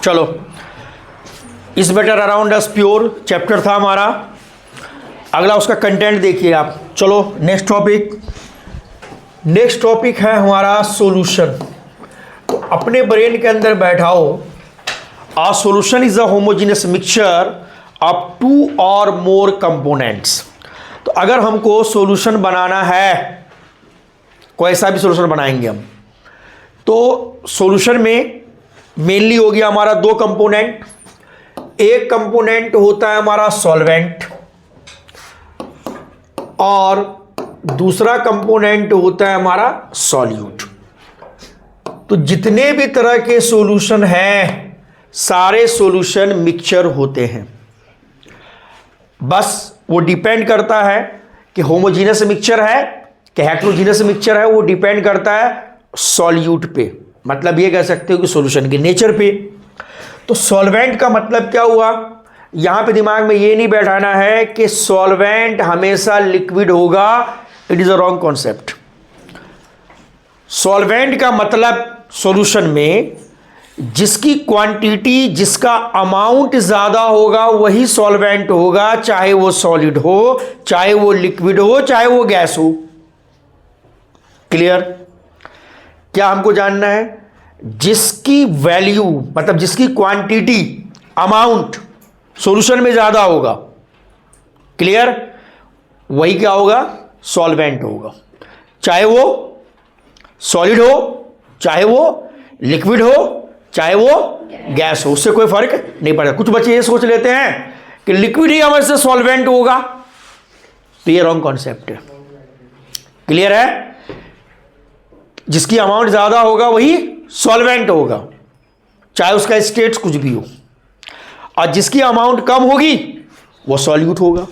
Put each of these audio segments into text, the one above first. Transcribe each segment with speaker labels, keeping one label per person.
Speaker 1: चलो, इस better around us pure chapter था हमारा। अगला उसका कंटेंट देखिए आप। चलो नेक्स्ट टॉपिक है हमारा सॉल्यूशन। तो अपने ब्रेन के अंदर बैठाओ, a solution is a homogeneous mixture of 2 or more components. तो अगर हमको सॉल्यूशन बनाना है, कोई ऐसा भी सॉल्यूशन बनाएंगे हम, तो सॉल्यूशन में मेनली हो गया हमारा 2 कंपोनेंट। एक कंपोनेंट होता है हमारा सॉल्वेंट और दूसरा कंपोनेंट होता है हमारा सॉल्यूट। तो जितने भी तरह के सॉल्यूशन हैं, सारे सॉल्यूशन मिक्सचर होते हैं। बस वो डिपेंड करता है कि होमोजीनियस मिक्सचर है कि हेटेरोजीनियस मिक्सचर है। वो डिपेंड करता है सॉल्यूट पे, मतलब ये कह सकते हो कि सॉल्यूशन के नेचर पे। तो सॉल्वेंट का मतलब क्या हुआ, यहां पे दिमाग में ये नहीं बैठाना है कि सॉल्वेंट हमेशा लिक्विड होगा। It is a wrong concept. Solvent का मतलब सॉल्यूशन में जिसकी क्वांटिटी, जिसका अमाउंट ज्यादा होगा वही सॉल्वेंट होगा, चाहे वो सॉलिड हो, चाहे वो लिक्विड हो, चाहे वो गैस हो। क्लियर? क्या हमको जानना है? जिसकी वैल्यू मतलब जिसकी क्वांटिटी, अमाउंट सॉल्यूशन में ज्यादा होगा, क्लियर, वही क्या होगा? सॉल्वेंट होगा। चाहे वो सॉलिड हो, चाहे वो लिक्विड हो, चाहे वो गैस हो, उससे कोई फर्क नहीं पड़ता। कुछ बच्चे ये सोच लेते हैं कि लिक्विड ही हमारे से सॉल्वेंट होगा, तो ये रॉन्ग कॉन्सेप्ट है। क्लियर है? जिसकी अमाउंट ज्यादा होगा वही सॉल्वेंट होगा, चाहे उसका स्टेट कुछ भी हो, और जिसकी अमाउंट कम होगी वो सॉल्यूट होगा।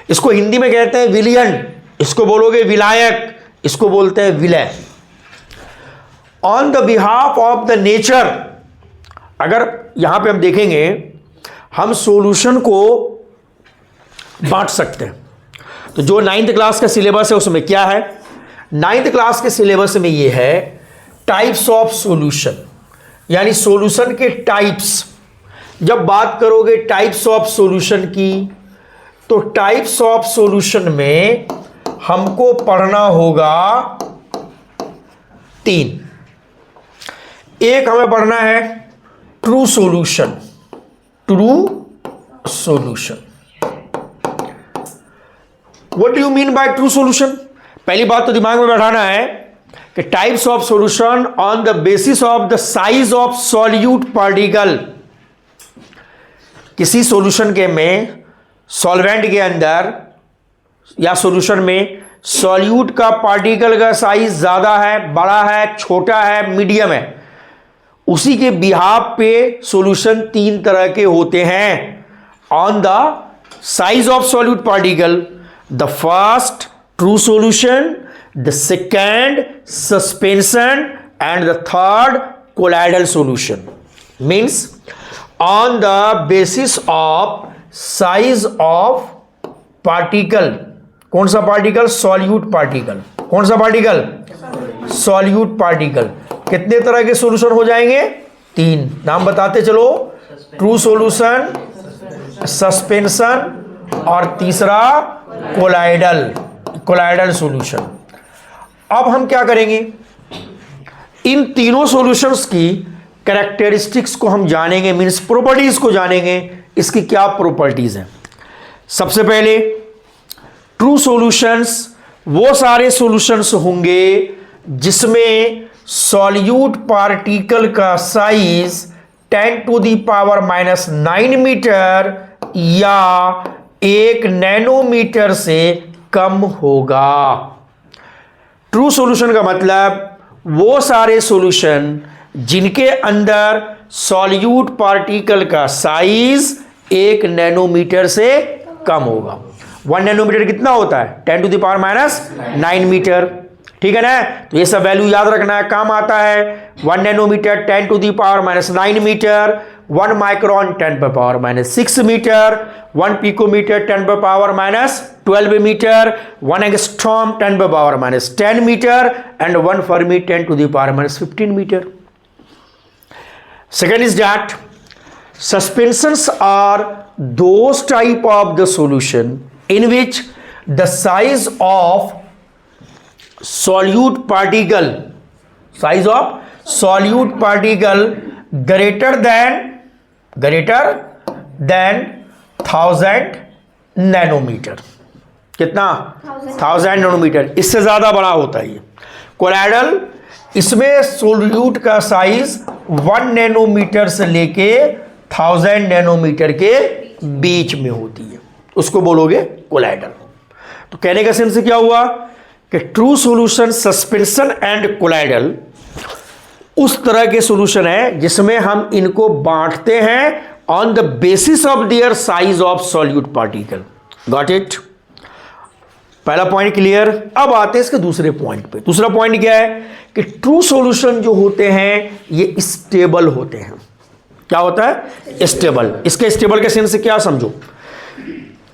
Speaker 1: इसको हिंदी में कहते हैं विलयन, इसको बोलोगे विलायक, इसको बोलते हैं विलय। On the behalf of the nature, अगर यहां पे हम देखेंगे, हम सॉल्यूशन को बांट सकते हैं। तो जो 9th क्लास का सिलेबस है उसमें क्या है? 9th क्लास के सिलेबस में ये है टाइप्स ऑफ सॉल्यूशन, यानी सॉल्यूशन के टाइप्स। जब बात करोगे टाइप्स ऑफ सॉल्यूशन की, तो टाइप्स ऑफ सॉल्यूशन में हमको पढ़ना होगा 3। एक हमें पढ़ना है true solution. True solution, what do you mean by true solution? पहली बात तो दिमाग में बैठाना है कि types of solution on the basis of the size of solute particle. किसी सॉल्यूशन के में, सॉल्वेंट के अंदर या सॉल्यूशन में सॉल्यूट का पार्टिकल का साइज ज्यादा है, बड़ा है, छोटा है, मीडियम है, उसी के बिहाफ पे सॉल्यूशन 3 तरह के होते हैं। On the size of solute particle, the first true solution, the second suspension and the third colloidal solution. Means on the basis of size of particle. कौन सा पार्टिकल? Solute particle. कौन सा particle? Solute particle. कितने तरह के solution हो जाएंगे? 3 नाम बताते चलो। ट्रू सॉल्यूशन, सस्पेंशन और तीसरा कोलाइडल सॉल्यूशन। अब हम क्या करेंगे, इन तीनों सॉल्यूशंस की कैरेक्टरिस्टिक्स को हम जानेंगे, मींस प्रॉपर्टीज को जानेंगे, इसकी क्या प्रॉपर्टीज हैं। सबसे पहले ट्रू सॉल्यूशंस वो सारे सॉल्यूशंस होंगे जिसमें सॉल्यूट पार्टिकल का साइज 10⁻⁻9 मीटर या 1 नैनोमीटर से कम होगा। ट्रू सॉल्यूशन का मतलब वो सारे सॉल्यूशन जिनके अंदर सॉल्यूट पार्टिकल का साइज 1 नैनोमीटर से कम होगा। 1 नैनोमीटर कितना होता है? 10⁻⁹ मीटर। ठीक है ना? तो ये सब वैल्यू याद रखना है, काम आता है। 1 nanometre 10⁻⁹ metre, 1 micron 10⁻⁻6 metre, 1 picometre 10⁻⁻12 metre, 1 angstrom 10⁻⁻10 metre and 1 fermi 10⁻⁻15 metre. Second is that Suspensions are those type of the solution in which the size of solute particle greater than 1000 nanometre. कितना? 1000 nanometre. इससे ज्यादा बड़ा होता है ये colloidal. इसमें solute का size 1 nanometre से लेके 1000 नैनोमीटर के बीच में होती है, उसको बोलोगे कोलाइडल. तो कहने का सेंस क्या हुआ कि true solution, suspension and colloidal उस तरह के सॉल्यूशन है जिसमें हम इनको बांटते हैं on the basis of their size of solute particle. Got it? पहला पॉइंट क्लियर. अब आते हैं इसके दूसरे पॉइंट पे. दूसरा पॉइंट क्या है कि ट्रू सॉल्यूशन जो होते हैं ये स्टेबल होते हैं. क्या होता है? स्टेबल. इसके स्टेबल के सेंस से क्या समझो,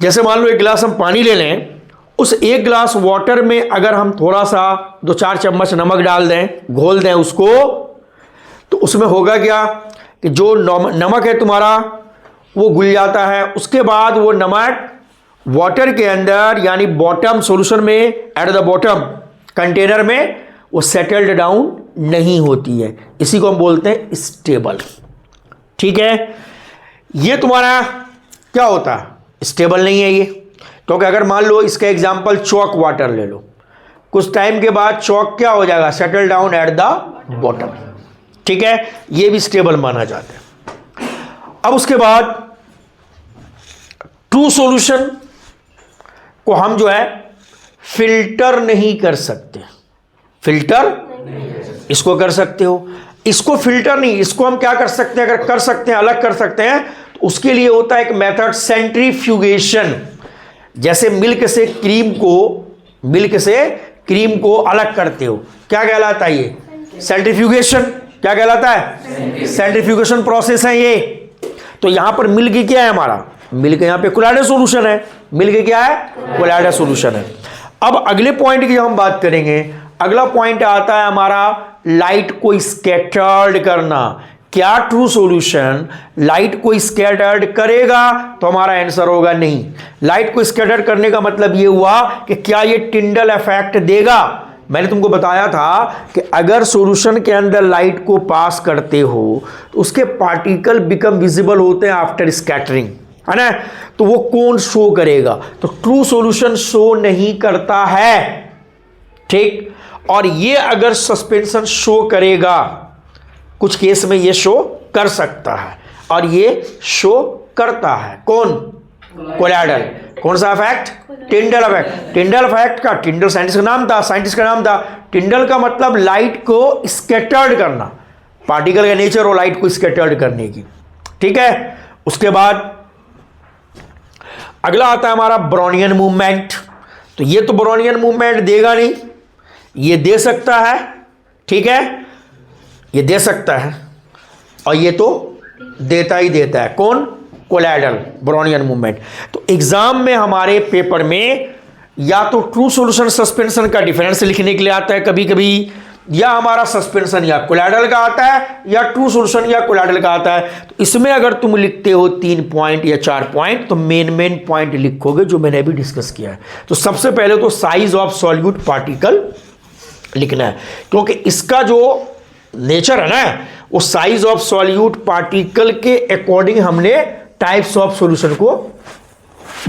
Speaker 1: जैसे मान लो एक गिलास हम पानी ले लें, उस एक गिलास वाटर में अगर हम थोड़ा सा 2-4 चम्मच नमक डाल दें, घोल दें उसको, तो उसमें होगा क्या कि जो नमक है तुम्हारा वो घुल जाता है. उसके बाद वो नमक वाटर के अंदर यानी बॉटम सॉल्यूशन में, एट द बॉटम कंटेनर में वो सेटल्ड डाउन नहीं होती है. इसी को हम बोलते हैं स्टेबल. ठीक है, ये तुम्हारा क्या होता है? स्टेबल नहीं है ये. क्योंकि अगर मान लो इसका एग्जांपल चौक वाटर ले लो, कुछ टाइम के बाद चौक क्या हो जाएगा? Settle down at the bottom. ठीक है, ये भी स्टेबल माना जाता है. अब उसके बाद ट्रू सॉल्यूशन को हम जो है फिल्टर नहीं कर सकते. फिल्टर इसको कर सकते हो, इसको फिल्टर नहीं. इसको हम क्या कर सकते हैं? अगर कर सकते हैं, अलग कर सकते हैं, तो उसके लिए होता है एक मेथड सेंट्रीफ्यूगेशन. जैसे मिल्क से क्रीम को अलग करते हो, क्या कहलाता है ये? सेंट्रीफ्यूगेशन. क्या कहलाता है? सेंट्रीफ्यूगेशन प्रोसेस है ये. तो यहां पर मिल्क क्या है हमारा? मिल्क यहां पे कोलाइडल सॉल्यूशन है. मिल्क क्या है? कोलाइडल सॉल्यूशन है. अब अगले पॉइंट की जब हम बात करेंगे, अगला पॉइंट आता है हमारा लाइट को स्कैटर्ड करना. क्या ट्रू सॉल्यूशन लाइट को स्कैटर्ड करेगा? तो हमारा आंसर होगा नहीं. लाइट को स्कैटर्ड करने का मतलब यह हुआ कि क्या यह टिंडल इफेक्ट देगा? मैंने तुमको बताया था कि अगर सॉल्यूशन के अंदर लाइट को पास करते हो तो उसके पार्टिकल बिकम विजिबल होते हैं आफ्टर स्कैटरिंग, है ना. तो वो कौन शो करेगा? तो ट्रू सॉल्यूशन शो नहीं करता है. ठीक. और ये अगर सस्पेंशन शो करेगा, कुछ केस में ये शो कर सकता है, और ये शो करता है. कौन? कोलाइडल. कौन सा effect? Tyndall effect. Tyndall effect का, टिंडल साइंटिस्ट का नाम था. टिंडल का मतलब लाइट को स्कैटर्ड करना, पार्टिकल का नेचर हो लाइट को स्कैटर्ड करने की. ठीक है. उसके बाद अगला आता है हमारा ब्राउनियन मूवमेंट. तो ये तो ब्राउनियन मूवमेंट देगा नहीं, ये दे सकता है. ठीक है, ये दे सकता है, और ये तो देता ही देता है. कौन? Colloidal, Brownian movement. तो एग्जाम में हमारे पेपर में या तो ट्रू सॉल्यूशन सस्पेंशन का डिफरेंस लिखने के लिए आता है कभी कभी, या हमारा सस्पेंशन या कोलाइडल का आता है, या ट्रू सॉल्यूशन या कोलाइडल का आता है. तो इसमें अगर तुम लिखते हो 3 पॉइंट या 4 पॉइंट, तो मेन पॉइंट लिखोगे जो मैंने अभी डिस्कस किया है. तो सबसे पहले तो साइज ऑफ सॉल्यूट पार्टिकल लिखना है, क्योंकि इसका जो नेचर है ना, वो साइज ऑफ सॉल्यूट पार्टिकल के अकॉर्डिंग हमने टाइप्स ऑफ सॉल्यूशन को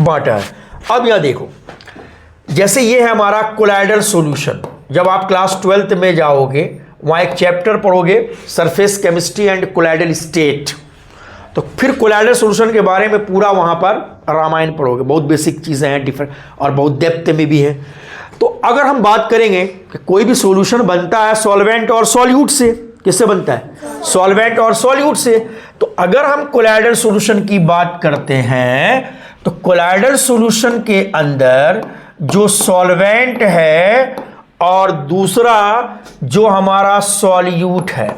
Speaker 1: बांटा है. अब यहां देखो, जैसे ये है हमारा कोलाइडल सॉल्यूशन. जब आप क्लास 12th में जाओगे, वहां एक चैप्टर पढ़ोगे surface chemistry and colloidal state. तो फिर कोलाइडल सॉल्यूशन के बारे में पूरा वहां पर रामायण पढ़ोगे. बहुत बेसिक चीजें हैं, डिफरेंट और बहुत डेप्थ में भी है. तो अगर हम बात करेंगे कि कोई भी सॉल्यूशन बनता है सॉल्वेंट और सॉल्यूट से. किससे बनता है? सॉल्वेंट और सॉल्यूट से. तो अगर हम कोलाइडल सॉल्यूशन की बात करते हैं, तो कोलाइडल सॉल्यूशन के अंदर जो सॉल्वेंट है और दूसरा जो हमारा सॉल्यूट है,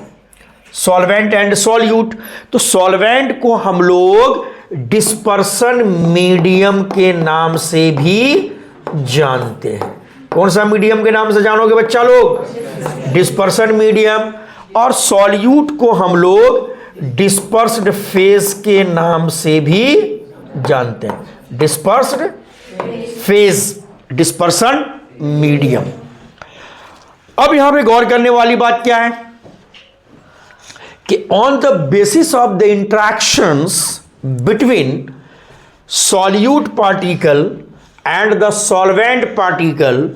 Speaker 1: सॉल्वेंट एंड सॉल्यूट. तो सॉल्वेंट को हम लोग डिस्पर्सन मीडियम के नाम से भी जानते हैं. कौन सा मीडियम के नाम से जानोगे बच्चा लोग? Dispersion medium. और सॉल्यूट को हम लोग डिस्पर्स्ड फेज के नाम से भी जानते हैं। Dispersed phase, dispersion medium. अब यहां पे गौर करने वाली बात क्या है कि on the basis of the interactions between solute particle and the solvent particle,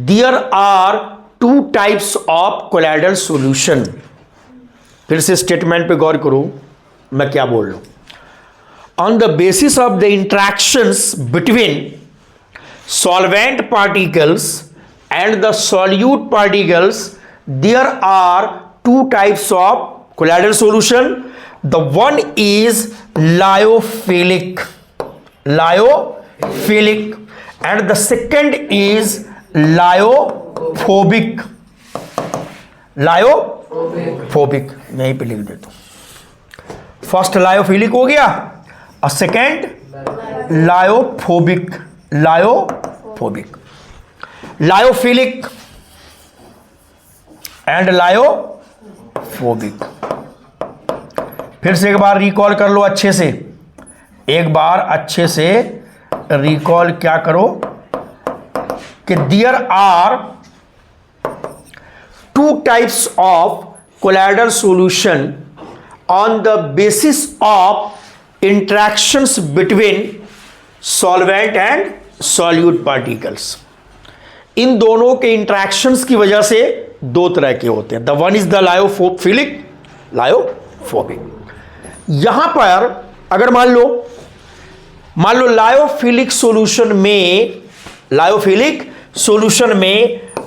Speaker 1: there are two types of colloidal solution। फिर से स्टेटमेंट पे गौर करो मैं क्या बोल रहा हूं। On the basis of the interactions between solvent particles and the solute particles, there are two types of colloidal solution। The one is lyophilic and the second is lyophobic। यहीं पे लिख देता हूं। फर्स्ट लायोफिलिक हो गया और second lyophobic. Lyophilic and lyophobic. फिर से एक बार रिकॉल कर लो अच्छे से, एक बार अच्छे से रिकॉल क्या करो कि there are two types of colloidal solution on the basis of interactions between solvent and solute particles. इन दोनों के इंट्रैक्शंस की वजह से दो तरह के होते हैं। The one is the lyophilic, lyophobic. यहां पर अगर मान लो लायोफिलिक सॉल्यूशन में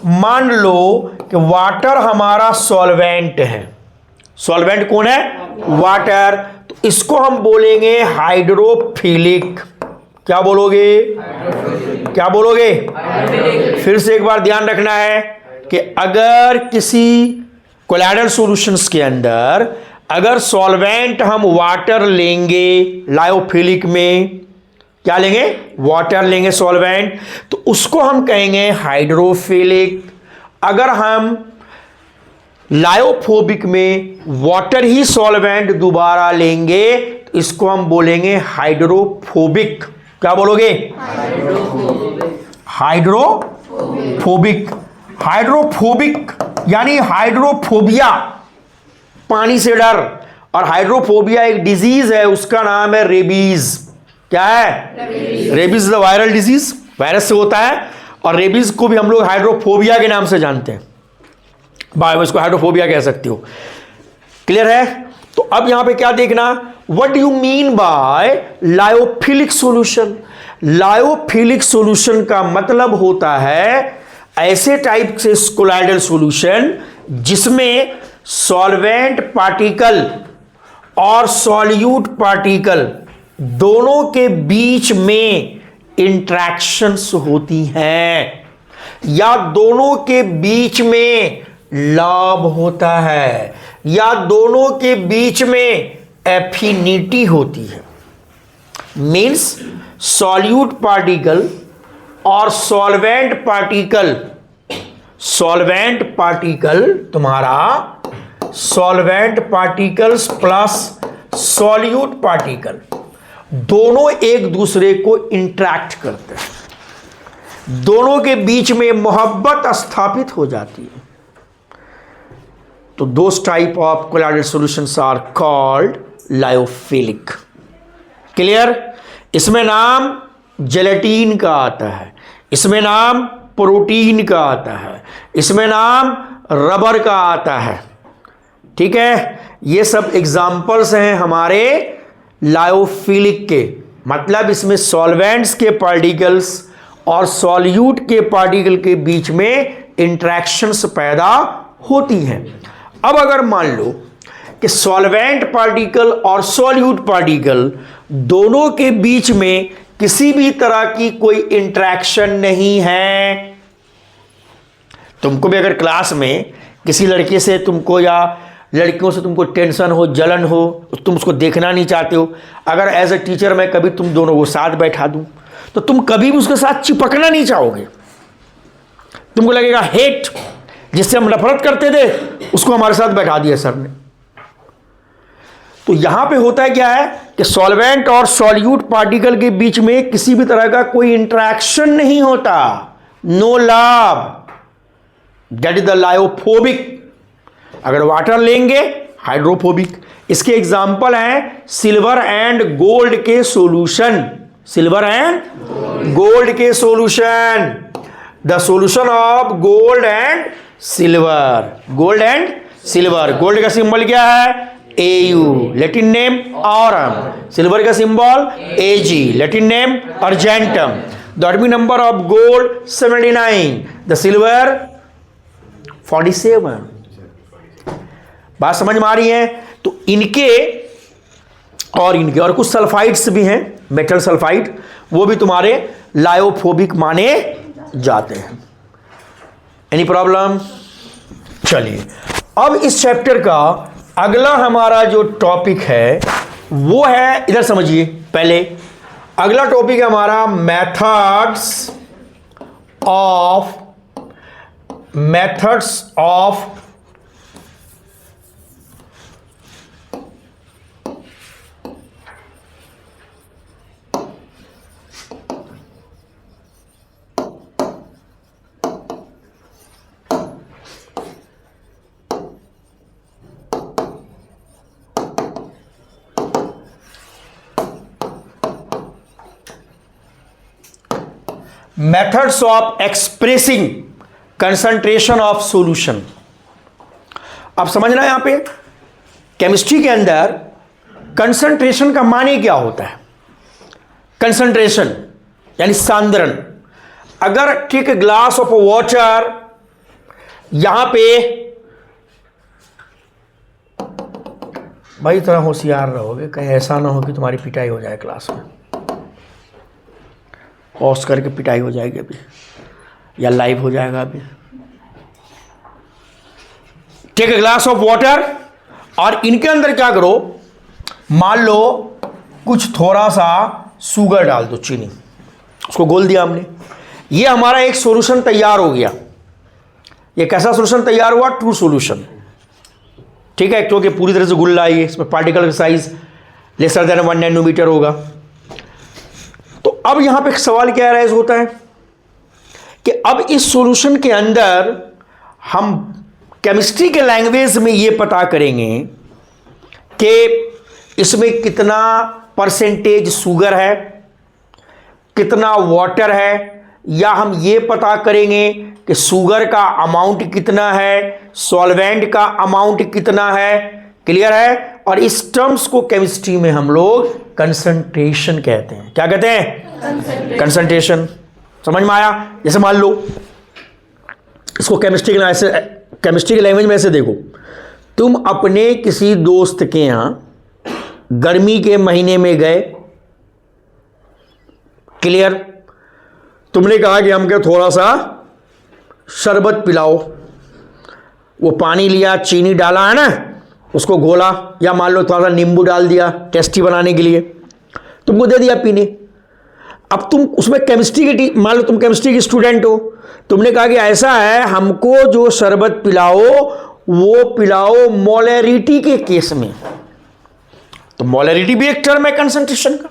Speaker 1: मान लो कि वाटर हमारा सॉल्वेंट है। सॉल्वेंट कौन है? वाटर। तो इसको हम बोलेंगे हाइड्रोफिलिक। क्या बोलोगे? क्या बोलोगे? फिर से एक बार ध्यान रखना है कि अगर किसी कोलाइडल सॉल्यूशंस के अंदर अगर सॉल्वेंट हम वाटर लेंगे, लायोफिलिक में क्या लेंगे? वाटर लेंगे सॉल्वेंट, तो उसको हम कहेंगे हाइड्रोफिलिक। अगर हम लायोफोबिक में वाटर ही सॉल्वेंट दोबारा लेंगे तो इसको हम बोलेंगे हाइड्रोफोबिक। क्या बोलोगे? हाइड्रोफोबिक। हाइड्रोफोबिक यानी हाइड्रोफोबिया, पानी से डर। और हाइड्रोफोबिया एक डिजीज है, उसका नाम है रेबीज। क्या है? Rabies the viral disease, virus से होता है। और रेबीज को भी हम लोग हाइड्रोफोबिया के नाम से जानते हैं। भाई इसको हाइड्रोफोबिया कह सकते हो। क्लियर है? तो अब यहां पे क्या देखना, what do you mean by lyophilic solution? Lyophilic solution का मतलब होता है ऐसे टाइप से कोलाइडल सॉल्यूशन जिसमें सॉल्वेंट पार्टिकल और सॉल्यूट पार्टिकल दोनों के बीच में इंट्रैक्शंस होती हैं या दोनों के बीच में लाभ होता है या दोनों के बीच में एफिनिटी होती है। मींस सॉल्यूट पार्टिकल और सॉल्वेंट पार्टिकल तुम्हारा solvent particles plus solute particle दोनों एक दूसरे को इंटरैक्ट करते हैं, दोनों के बीच में मोहब्बत स्थापित हो जाती है। तो those type of colloidal solutions are called lyophilic. Clear? इसमें नाम जेलेटिन का आता है, इसमें नाम प्रोटीन का आता है, इसमें नाम रबर का आता है। ठीक है? ये सब एग्जाम्पल्स हैं हमारे लायोफिलिक के। मतलब इसमें सॉल्वेंट्स के पार्टिकल्स और सॉल्यूट के पार्टिकल के बीच में इंट्रैक्शंस पैदा होती हैं। अब अगर मान लो कि सॉल्वेंट पार्टिकल और सॉल्यूट पार्टिकल दोनों के बीच में किसी भी तरह की कोई इंट्रैक्शन नहीं है, तुमको भी अगर क्लास में किसी लड़के से तुमको या लड़कियों से तुमको टेंशन हो, जलन हो, तुम उसको देखना नहीं चाहते हो, अगर एज ए टीचर मैं कभी तुम दोनों को साथ बैठा दूं तो तुम कभी भी उसके साथ चिपकना नहीं चाहोगे। तुमको लगेगा हेट, जिससे हम नफरत करते थे उसको हमारे साथ बैठा दिया सर ने। तो यहां पे होता है क्या है कि सॉल्वेंट और सॉल्यूट पार्टिकल के बीच में किसी भी तरह का कोई इंटरेक्शन नहीं होता, no love, that is the lyophobic. अगर वाटर लेंगे हाइड्रोफोबिक। इसके एग्जाम्पल हैं सिल्वर एंड गोल्ड के सॉल्यूशन, सिल्वर एंड गोल्ड के solution, the solution of gold and silver, gold and silver. गोल्ड का सिंबल क्या है? AU, Latin name aurum. सिल्वर का symbol AG, Latin name argentum. The atomic number of gold 79, the silver 47। बात समझ में आ रही है? तो इनके और कुछ सल्फाइड्स भी हैं, मेटल सल्फाइड, वो भी तुम्हारे लायोफोबिक माने जाते हैं। Any problem? चलिए अब इस चैप्टर का अगला हमारा जो टॉपिक है वो है, इधर समझिए पहले, अगला टॉपिक है हमारा methods of methods of expressing concentration of solution. अब समझना यहां पे केमिस्ट्री के अंदर कंसंट्रेशन का माने क्या होता है। कंसंट्रेशन यानी सांद्रण। अगर ठीक ग्लास ऑफ वाटर यहां पे, भाई थोड़ा होशियार रहोगे, कहीं ऐसा ना हो कि तुम्हारी पिटाई हो जाए क्लास में, पॉज करके पिटाई हो जाएगी अभी, या लाइव हो जाएगा अभी। Take a glass of water और इनके अंदर क्या करो, मान लो कुछ थोड़ा सा शुगर डाल दो, चीनी, उसको घोल दिया हमने, ये हमारा एक सॉल्यूशन तैयार हो गया। ये कैसा सॉल्यूशन तैयार हुआ? ट्रू सॉल्यूशन, ठीक है, क्योंकि पूरी तरह से गुल्ला है, इसमें पार्टिकल का साइज लेसर देन 1 नैनोमीटर होगा। तो अब यहां पे एक सवाल क्या राइज होता है कि अब इस सॉल्यूशन के अंदर हम केमिस्ट्री के लैंग्वेज में ये पता करेंगे कि इसमें कितना परसेंटेज शुगर है, कितना वाटर है, या हम ये पता करेंगे कि शुगर का अमाउंट कितना है, सॉल्वेंट का अमाउंट कितना है। क्लियर है? और इस टर्म्स को केमिस्ट्री में हम लोग कंसंट्रेशन कहते हैं। क्या कहते हैं? कंसंट्रेशन। समझ में आया? जैसे मान लो इसको केमिस्ट्री के लैंग्वेज में ऐसे देखो, तुम अपने किसी दोस्त के यहां गर्मी के महीने में गए, क्लियर, तुमने कहा कि हमको थोड़ा सा शरबत पिलाओ, वो पानी लिया, चीनी डाला है ना, उसको घोला, या मान लो थोड़ा सा नींबू डाल दिया टेस्टी बनाने के लिए, तुमको दे दिया पीने। अब तुम उसमें केमिस्ट्री की, मान लो तुम केमिस्ट्री की स्टूडेंट हो, तुमने कहा कि ऐसा है, हमको जो शरबत पिलाओ वो पिलाओ मोलैरिटी के केस में। तो मोलैरिटी भी एक टर्म है कंसंट्रेशन का।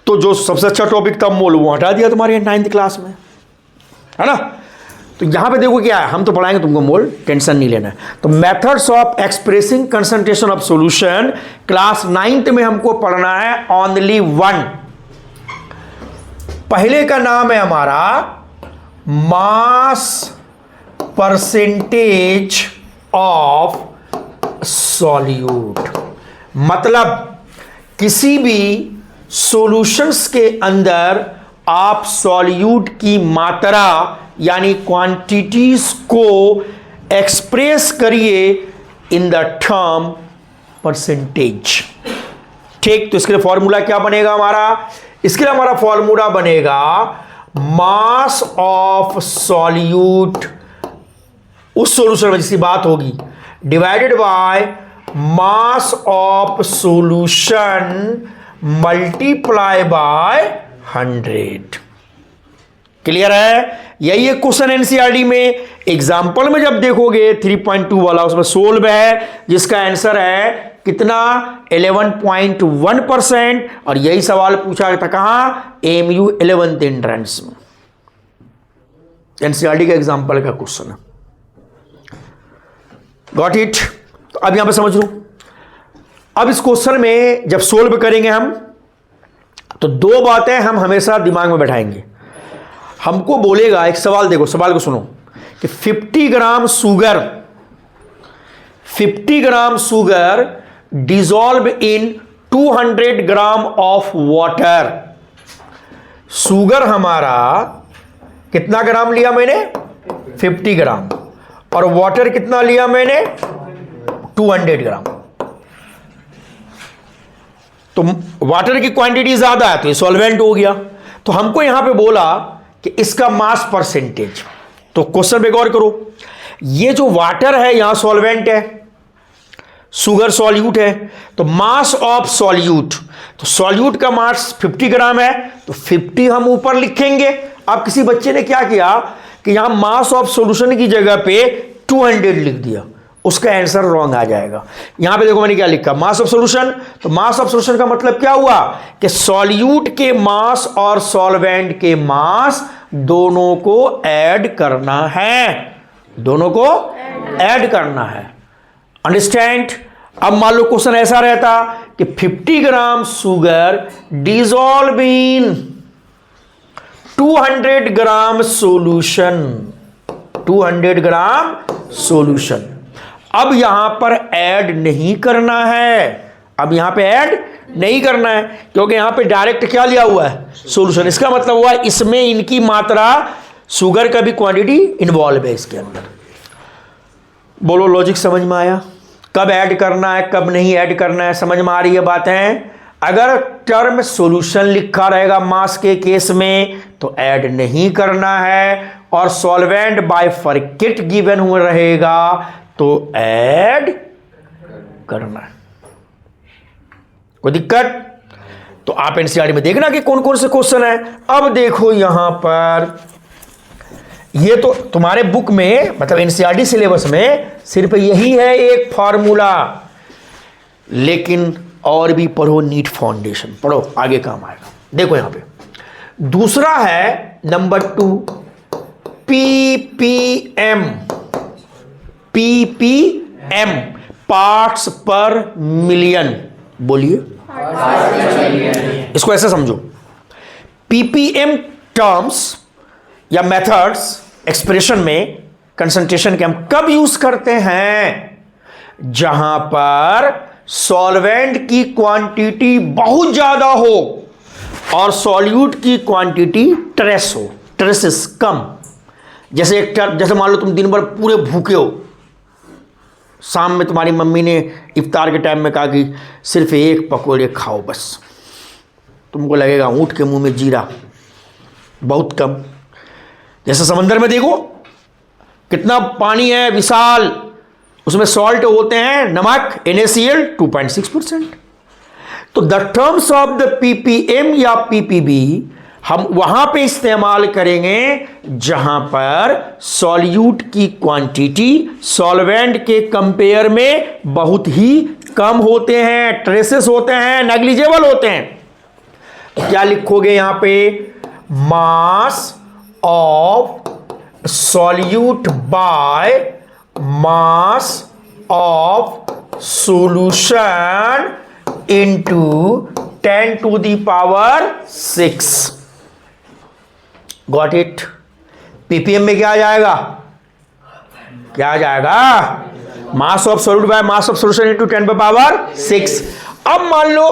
Speaker 1: तो जो सबसे अच्छा टॉपिक था मोल, वो हटा दिया तुम्हारे 9th क्लास में, है ना। तो यहां पे देखो क्या है, हम तो पढ़ाएंगे तुमको मोल, टेंशन नहीं लेना है। तो methods of expressing concentration of solution class 9th में हमको पढ़ना है ओनली 1। पहले का नाम है हमारा मास परसेंटेज ऑफ सॉल्यूट। मतलब किसी भी सॉल्यूशंस के अंदर आप सॉल्यूट की मात्रा यानी क्वांटिटीज को एक्सप्रेस करिए इन द टर्म परसेंटेज। ठीक, तो इसके लिए फॉर्मूला क्या बनेगा हमारा? इसके लिए हमारा फॉर्मूला बनेगा मास ऑफ सॉल्यूट, उस सॉल्यूशन में जिसकी बात होगी, divided by mass of solution multiply by 100। Clear है? यही है क्वेश्चन एनसीईआरटी में। एग्जाम्पल में जब देखोगे 3.2 वाला उसमें सोल्व है, जिसका आंसर है कितना 11.1%। और यही सवाल पूछा था कहां? AMU 11th एंट्रेंस में, एनसीईआरटी का एग्जाम्पल का क्वेश्चन है। Got it? तो अब यहां पे समझ लो। अब इस क्वेश्चन में जब सोल्व करेंगे हम, तो दो बातें हम हमेशा दिमाग में बैठाएंगे। हमको बोलेगा एक सवाल, देखो सवाल को सुनो, कि 50 gram sugar dissolve in 200 gram of water. Sugar हमारा कितना ग्राम लिया मैंने? 50 ग्राम। और वाटर कितना लिया मैंने? 200 ग्राम। तो वाटर की क्वांटिटी ज्यादा है तो ये सॉल्वेंट हो गया। तो हमको यहां पे बोला कि इसका मास परसेंटेज। तो क्वेश्चन पे गौर करो, ये जो वाटर है यहां सॉल्वेंट है, शुगर सॉल्यूट है, तो मास ऑफ सॉल्यूट, तो सॉल्यूट का मास 50 ग्राम है, तो 50 हम ऊपर लिखेंगे। अब किसी बच्चे ने क्या किया कि यहां मास ऑफ सॉल्यूशन की जगह पे 200 लिख दिया, उसका आंसर रॉन्ग आ जाएगा। यहां पे देखो मैंने क्या लिखा, मास ऑफ सॉल्यूशन। तो मास ऑफ सॉल्यूशन का मतलब क्या हुआ कि सॉल्यूट के मास और सॉल्वेंट के मास दोनों को ऐड करना है, दोनों को ऐड करना है। अंडरस्टैंड? अब मान लो क्वेश्चन ऐसा रहता कि 50 gram sugar dissolve in 200 gram solution, 200 gram solution. अब यहां पर ऐड नहीं करना है, अब यहां पे ऐड नहीं करना है, क्योंकि यहां पे डायरेक्ट क्या लिया हुआ है? सॉल्यूशन। इसका मतलब हुआ इसमें इनकी मात्रा, शुगर का भी क्वांटिटी इन्वॉल्व है इसके अंदर। बोलो लॉजिक समझ में आया? कब ऐड करना है कब नहीं ऐड करना है, समझ में आ रही है बातें? अगर टर्म सॉल्यूशन लिखा रहेगा मास के केस में तो ऐड नहीं करना है, और सॉल्वेंट बाय फॉर्केट गिवन हुआ रहेगा तो ऐड करना है। कोई दिक्कत? तो आप एनसीईआरटी में देखना कि कौन कौन से क्वेश्चन है। अब देखो यहां पर, ये तो तुम्हारे बुक में मतलब एनसीईआरटी सिलेबस में सिर्फ यही है एक फॉर्मूला, लेकिन और भी पढ़ो, नीट फाउंडेशन पढ़ो, आगे काम आएगा। देखो यहां पे दूसरा है नंबर 2, पीपीएम। पीपीएम पार्ट्स पर मिलियन। बोलिए, इसको ऐसे समझो, पीपीएम टर्म्स या मेथड्स एक्सप्रेशन में कंसंट्रेशन के हम कब यूज करते हैं? जहां पर सॉल्वेंट की क्वांटिटी बहुत ज्यादा हो और सॉल्यूट की क्वांटिटी ट्रेस हो, ट्रेसेस कम। जैसे मान लो तुम दिन भर पूरे भूखे हो, शाम में तुम्हारी मम्मी ने इफ्तार के टाइम में कहा कि सिर्फ एक पकौड़े खाओ बस, तुमको लगेगा ऊंट के मुंह में जीरा, बहुत कम। जैसे समंदर में देखो कितना पानी है विशाल, उसमें सॉल्ट होते हैं, नमक NaCl 2.6%। तो the terms of the ppm या पीपीबी हम वहां पे इस्तेमाल करेंगे जहां पर सॉल्यूट की क्वांटिटी सॉल्वेंट के कंपेयर में बहुत ही कम होते हैं, ट्रेसेस होते हैं, नेग्लिजिबल होते हैं। तो क्या लिखोगे यहां पे? मास of solute by mass of solution into 10 to the power 6। Got it? Ppm में क्या आ जाएगा? क्या आ जाएगा? मास of solute by mass of solution into 10 पे पावर 6। अब मान लो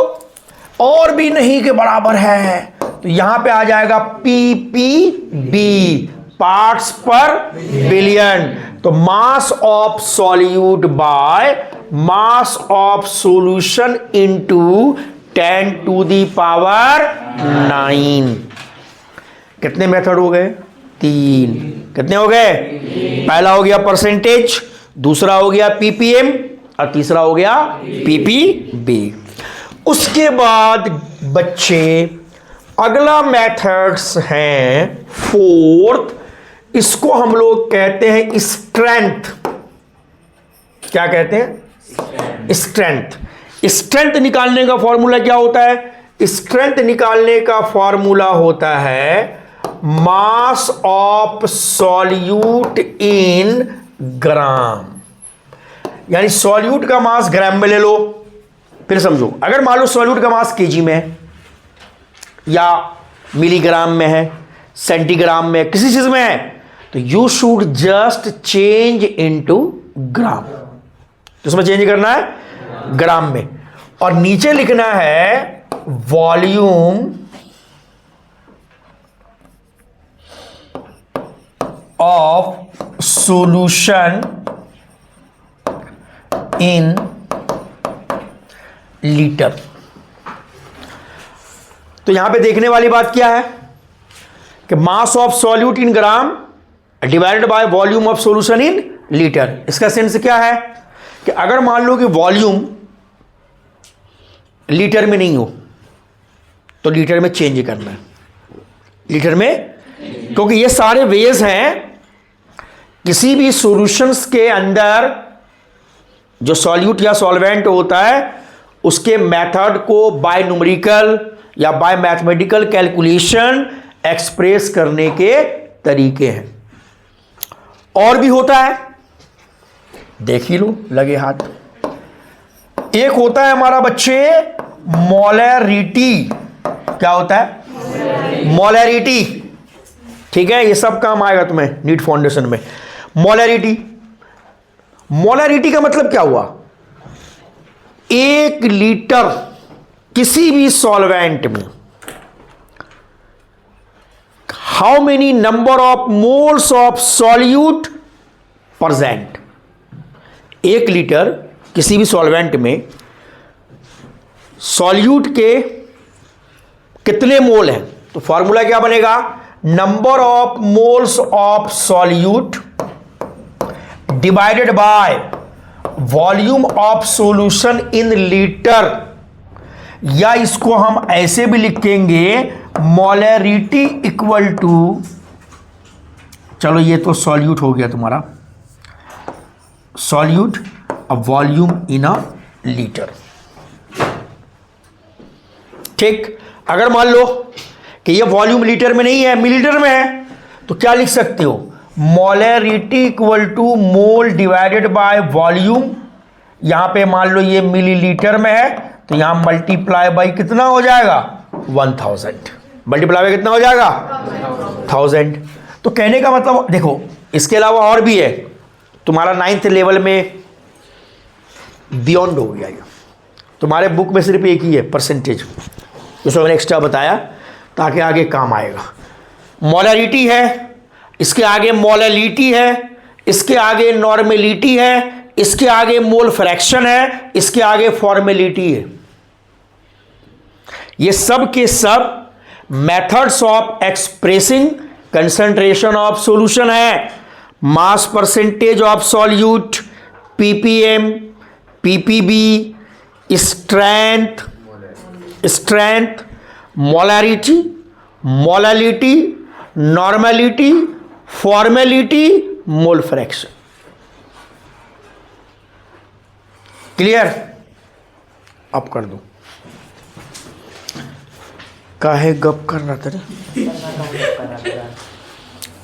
Speaker 1: और भी नहीं के बराबर है, तो यहां पे आ जाएगा पीपीबी, पार्ट्स पर बिलियन। तो mass of solute by mass of solution into 10 to the power 9। कितने मेथड हो गए? 3। कितने हो गए? पहला हो गया परसेंटेज, दूसरा हो गया पीपीएम और तीसरा हो गया पीपीबी। उसके बाद बच्चे अगला मेथड्स हैं फोर्थ, इसको हम लोग कहते हैं स्ट्रेंथ। क्या कहते हैं? स्ट्रेंथ। स्ट्रेंथ निकालने का फॉर्मूला क्या होता है? स्ट्रेंथ निकालने का फॉर्मूला होता है मास ऑफ सॉल्यूट इन ग्राम, यानी सॉल्यूट का मास ग्राम में ले लो। फिर समझो, अगर मान लो सॉल्यूट का मास केजी में है या मिलीग्राम में है, सेंटीग्राम में, किसी चीज में है, तो you should just change into gram. तो इसमें चेंज करना है ग्राम में, और नीचे लिखना है volume of solution in litre. तो यहां पे देखने वाली बात क्या है कि मास of solute in gram divided by volume of solution in litre. इसका सेंस क्या है कि अगर मान लो कि वॉल्यूम लीटर में नहीं हो तो लीटर में चेंज करना है, लीटर में, क्योंकि ये सारे वेज हैं किसी भी सॉल्यूशंस के अंदर जो सॉल्यूट या सॉल्वेंट होता है उसके मेथड को बाय न्यूमेरिकल या बाय मैथमेटिकल कैलकुलेशन एक्सप्रेस करने के तरीके हैं। और भी होता है, देख ही लो, लगे हाथ। एक होता है हमारा बच्चे मोलैरिटी। क्या होता है? मोलैरिटी। ठीक है, ये सब काम आएगा तुम्हें नीट फाउंडेशन में। मोलैरिटी, मोलैरिटी का मतलब क्या हुआ? 1 लीटर किसी भी सॉल्वेंट में how many number of moles of solute present. 1 litre किसी भी सॉल्वेंट में सॉल्यूट के कितने मोल हैं? तो फॉर्मूला क्या बनेगा? Number of moles of solute divided by volume of solution in litre, या इसको हम ऐसे भी लिखेंगे मोलैरिटी इक्वल टू, चलो ये तो सॉल्यूट हो गया तुम्हारा, सॉल्यूट अब वॉल्यूम इन अ लीटर। ठीक, अगर मान लो कि ये वॉल्यूम लीटर में नहीं है, मिलीलीटर में है, तो क्या लिख सकते हो? Molarity equal to mole divided by volume. यहां पे मान लो ये मिलीलीटर में है तो यहां मल्टीप्लाई बाय कितना हो जाएगा? 1000। मल्टीप्लाई बाय कितना हो जाएगा? 1000। तो कहने का मतलब देखो, इसके अलावा और भी है। तुम्हारा 9th लेवल में बियॉन्ड हो गया ये, तुम्हारे बुक में सिर्फ एक ही है परसेंटेज, उसमें मैंने एक्स्ट्रा बताया ताकि आगे काम आएगा। मोलैरिटी है, इसके आगे मोलैलिटी है, इसके आगे नॉर्मेलिटी है, इसके आगे मोल फ्रैक्शन है, इसके आगे फॉर्मेलिटी है। ये सब के सब methods of expressing concentration of solution है। Mass percentage of solute, ppm, ppb, strength, molarity, molality, normality, formality, mole fraction. Clear? अब कर दो, काहे गप कर रहा था रे?